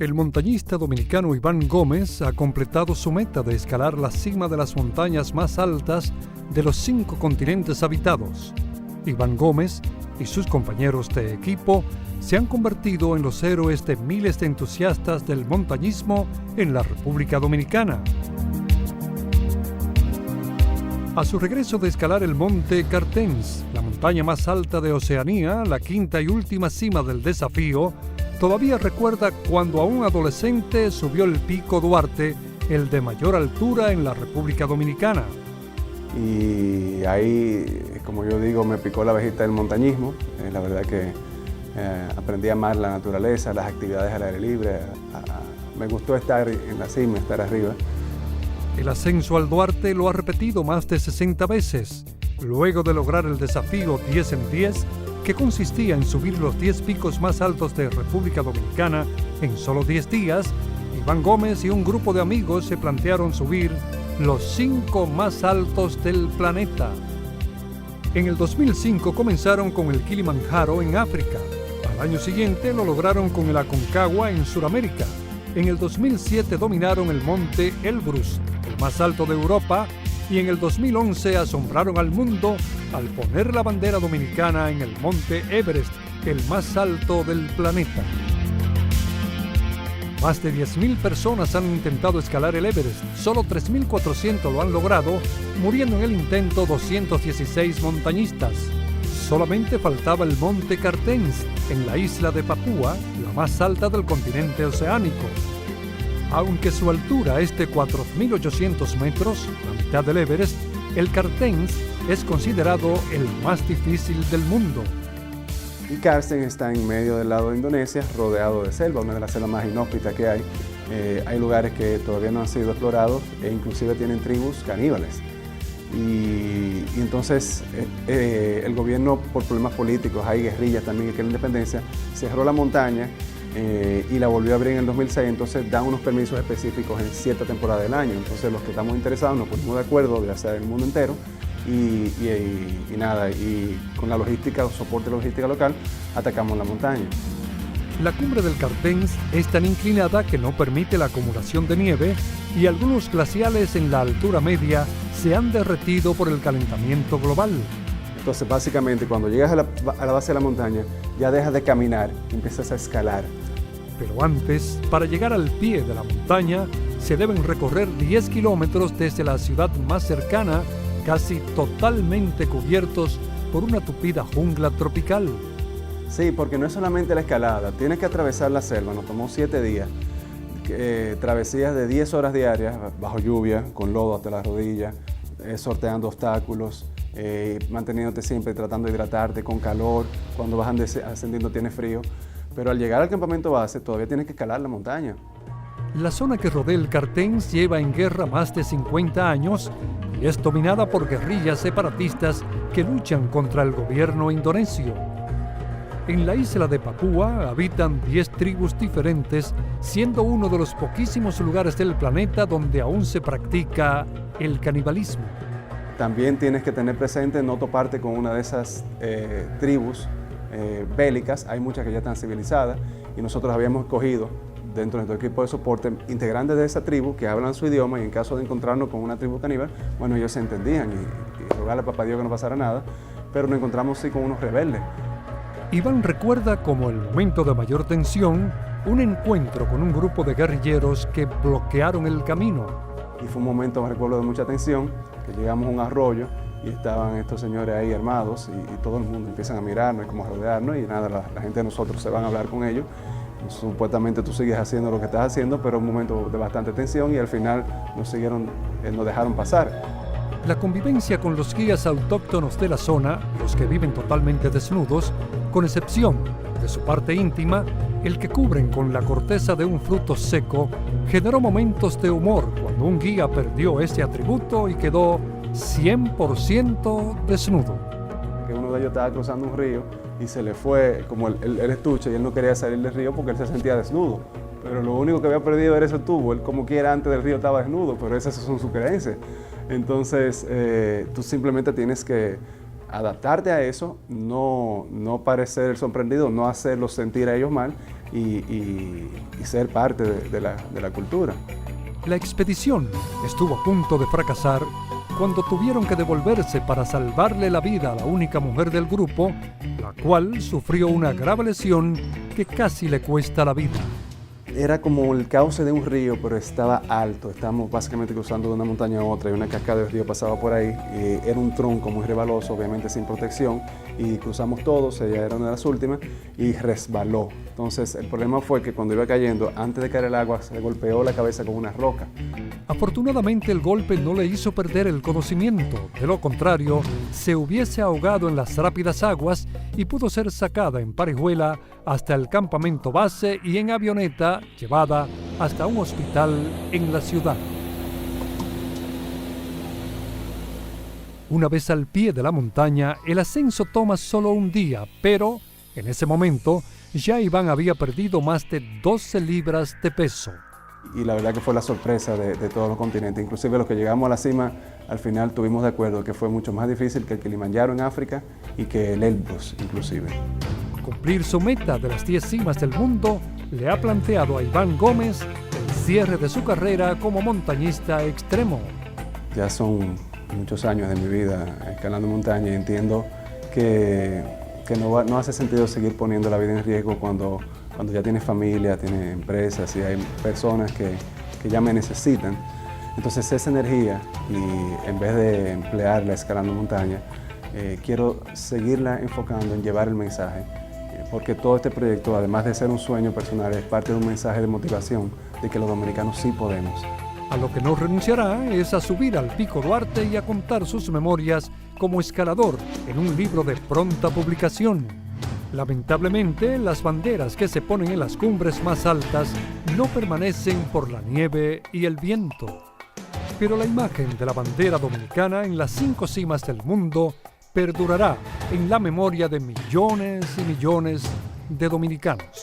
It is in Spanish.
El montañista dominicano Iván Gómez ha completado su meta de escalar la cima de las montañas más altas de los 5 continentes habitados. Iván Gómez y sus compañeros de equipo se han convertido en los héroes de miles de entusiastas del montañismo en la República Dominicana. A su regreso de escalar el monte Cartens, la montaña más alta de Oceanía, la quinta y última cima del desafío, todavía recuerda cuando aún adolescente subió el Pico Duarte, el de mayor altura en la República Dominicana. Y ahí, como yo digo, me picó la abejita del montañismo. La verdad que aprendí a amar la naturaleza, las actividades al aire libre. Me gustó estar en la cima, estar arriba. El ascenso al Duarte lo ha repetido más de 60 veces. Luego de lograr el desafío 10 en 10, que consistía en subir los 10 picos más altos de República Dominicana en solo 10 días, Iván Gómez y un grupo de amigos se plantearon subir los 5 más altos del planeta. En el 2005 comenzaron con el Kilimanjaro en África. Al año siguiente lo lograron con el Aconcagua en Sudamérica. En el 2007 dominaron el monte Elbrus, el más alto de Europa, y en el 2011 asombraron al mundo al poner la bandera dominicana en el monte Everest, el más alto del planeta. Más de 10.000 personas han intentado escalar el Everest, solo 3.400 lo han logrado, muriendo en el intento 216 montañistas. Solamente faltaba el monte Cartens, en la isla de Papúa, la más alta del continente oceánico. Aunque su altura es de 4.800 metros, la mitad del Everest, el Cartens es considerado el más difícil del mundo. Y Cartens está en medio del lado de Indonesia, rodeado de selva, una de las selvas más inhóspitas que hay. Hay lugares que todavía no han sido explorados e inclusive tienen tribus caníbales. Y entonces el gobierno, por problemas políticos, hay guerrillas también que quieren independencia, cerró la montaña y la volvió a abrir en el 2006, entonces dan unos permisos específicos en cierta temporada del año. Entonces los que estamos interesados nos ponemos de acuerdo de hacer el mundo entero y con la logística, el soporte logística local, atacamos la montaña. La cumbre del Cartens es tan inclinada que no permite la acumulación de nieve y algunos glaciales en la altura media se han derretido por el calentamiento global. Entonces, básicamente, cuando llegas a la base de la montaña, ya dejas de caminar y empiezas a escalar. Pero antes, para llegar al pie de la montaña, se deben recorrer 10 kilómetros desde la ciudad más cercana, casi totalmente cubiertos por una tupida jungla tropical. Sí, porque no es solamente la escalada, tienes que atravesar la selva, nos tomó 7 días, travesías de 10 horas diarias, bajo lluvia, con lodo hasta las rodillas, sorteando obstáculos, manteniéndote siempre, tratando de hidratarte con calor, cuando vas ascendiendo tienes frío, pero al llegar al campamento base todavía tienes que escalar la montaña. La zona que rodea el Cartens lleva en guerra más de 50 años y es dominada por guerrillas separatistas que luchan contra el gobierno indonesio. En la isla de Papúa habitan 10 tribus diferentes, siendo uno de los poquísimos lugares del planeta donde aún se practica el canibalismo. También tienes que tener presente no toparte con una de esas tribus bélicas. Hay muchas que ya están civilizadas y nosotros habíamos escogido dentro de nuestro equipo de soporte integrantes de esa tribu que hablan su idioma, y en caso de encontrarnos con una tribu caníbal, bueno, ellos se entendían y rogarle a papá Dios que no pasara nada, pero nos encontramos sí con unos rebeldes. Iván recuerda como el momento de mayor tensión un encuentro con un grupo de guerrilleros que bloquearon el camino. Y fue un momento, me recuerdo, de mucha tensión, que llegamos a un arroyo y estaban estos señores ahí armados y todo el mundo empiezan a mirarnos y como a rodearnos y nada, la gente de nosotros se van a hablar con ellos. Supuestamente tú sigues haciendo lo que estás haciendo, pero un momento de bastante tensión y al final nos dejaron pasar. La convivencia con los guías autóctonos de la zona, los que viven totalmente desnudos, con excepción de su parte íntima, el que cubren con la corteza de un fruto seco, generó momentos de humor cuando un guía perdió ese atributo y quedó 100% desnudo. Que uno de ellos estaba cruzando un río y se le fue como el estuche y él no quería salir del río porque él se sentía desnudo. Pero lo único que había perdido era ese tubo. Él como quiera antes del río estaba desnudo, pero esas son sus creencias. Entonces tú simplemente tienes que adaptarte a eso, no parecer sorprendido, no hacerlos sentir a ellos mal y ser parte de la cultura. La expedición estuvo a punto de fracasar cuando tuvieron que devolverse para salvarle la vida a la única mujer del grupo, la cual sufrió una grave lesión que casi le cuesta la vida. Era como el cauce de un río, pero estaba alto. Estábamos básicamente cruzando de una montaña a otra y una cascada del río pasaba por ahí. Era un tronco muy resbaloso, obviamente sin protección, y cruzamos todos, ella era una de las últimas, y resbaló. Entonces el problema fue que cuando iba cayendo, antes de caer el agua, se le golpeó la cabeza con una roca. Afortunadamente el golpe no le hizo perder el conocimiento, de lo contrario, se hubiese ahogado en las rápidas aguas y pudo ser sacada en parejuela hasta el campamento base y en avioneta llevada hasta un hospital en la ciudad. Una vez al pie de la montaña, el ascenso toma solo un día, pero en ese momento ya Iván había perdido más de 12 libras de peso. Y la verdad que fue la sorpresa de todos los continentes. Inclusive los que llegamos a la cima, al final tuvimos de acuerdo que fue mucho más difícil que el Kilimanjaro en África y que el Elbrus inclusive. Cumplir su meta de las 10 cimas del mundo le ha planteado a Iván Gómez el cierre de su carrera como montañista extremo. Ya son muchos años de mi vida escalando montaña y entiendo que no hace sentido seguir poniendo la vida en riesgo cuando ya tienes familia, tienes empresas y hay personas que ya me necesitan. Entonces esa energía, y en vez de emplearla escalando montaña, quiero seguirla enfocando en llevar el mensaje, porque todo este proyecto, además de ser un sueño personal, es parte de un mensaje de motivación de que los dominicanos sí podemos. A lo que no renunciará es a subir al Pico Duarte y a contar sus memorias como escalador en un libro de pronta publicación. Lamentablemente, las banderas que se ponen en las cumbres más altas no permanecen por la nieve y el viento. Pero la imagen de la bandera dominicana en las 5 cimas del mundo perdurará en la memoria de millones y millones de dominicanos.